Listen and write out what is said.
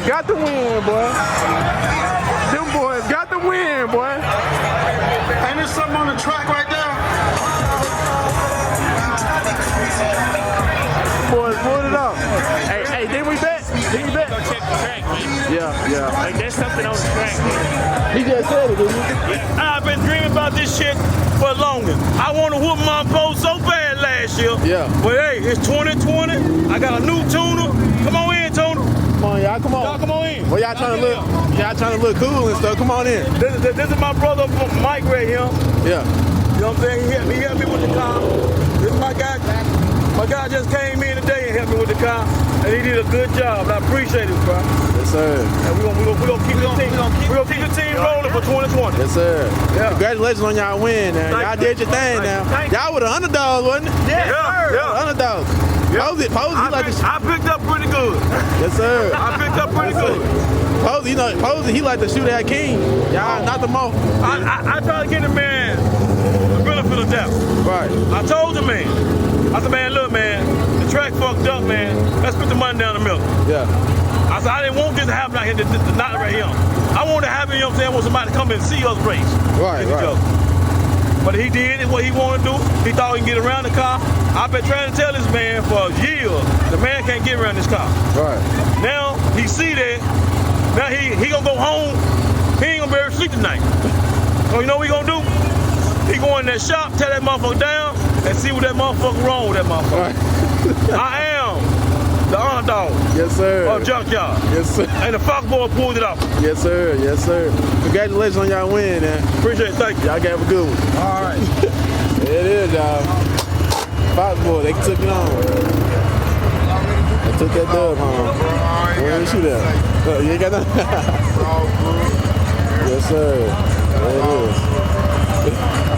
Got the win, boy. Them boys got the win, boy. Ain't there something on the track right there? Boys pulled it up. Hey, didn't we bet? Didn't we bet? Go check the track, man. Yeah. Like, there's something on the track, man. He just said it, didn't he? Yeah. I've been dreaming about this shit for longer. I want to whoop Marvin Posey so bad last year. Yeah. But hey, it's 2020. I got a new tuner. Come on in, tuner. Come on, y'all, come on. Y'all come on in. Well, y'all trying to look cool and stuff. Come on in. This is my brother Mike right here. Yeah. You know what I'm saying? He helped me with the car. This is my guy. My guy just came in today and helped me with the car, and he did a good job. I appreciate it, bro. Yes, sir. And we're gonna keep the team rolling for 2020. Yes, sir. Yeah. Congratulations on y'all win, man. Y'all did your thing now. Y'all were the underdogs, wasn't it? Yeah. Underdogs. Yeah. Posey, I picked up pretty good. Yes, sir. I picked up pretty good. Posey, Posey, he like to shoot at King. Y'all, not the most. I tried to get the man the benefit of doubt. Right. I told the man. I said, man, look, man, the track fucked up, man. Let's put the money down the middle. Yeah. I said, I didn't want this to happen out here, not right here. I wanted to happen, you know what I'm saying? I want somebody to come and see us race. Right. But he did what he wanted to do. He thought he can get around the car. I've been trying to tell this man for years, the man can't get around this car. Right. Now, he see that. Now, he gonna go home. He ain't gonna be able to sleep tonight. So you know what he gonna do? He go in that shop, tear that motherfucker down, and see what that motherfucker wrong with that motherfucker. Right. I am the underdog. Yes, sir. Of Junkyard. Yes, sir. And the Fox boy pulled it off. Yes, sir. Yes, sir. Congratulations on y'all win, man. Appreciate it. Thank you. Y'all have a good one. All right. There it is, y'all. Fox boy, they took it on. They took that dub home. Where did you shoot at? You ain't got nothing? Yes, sir. There it is.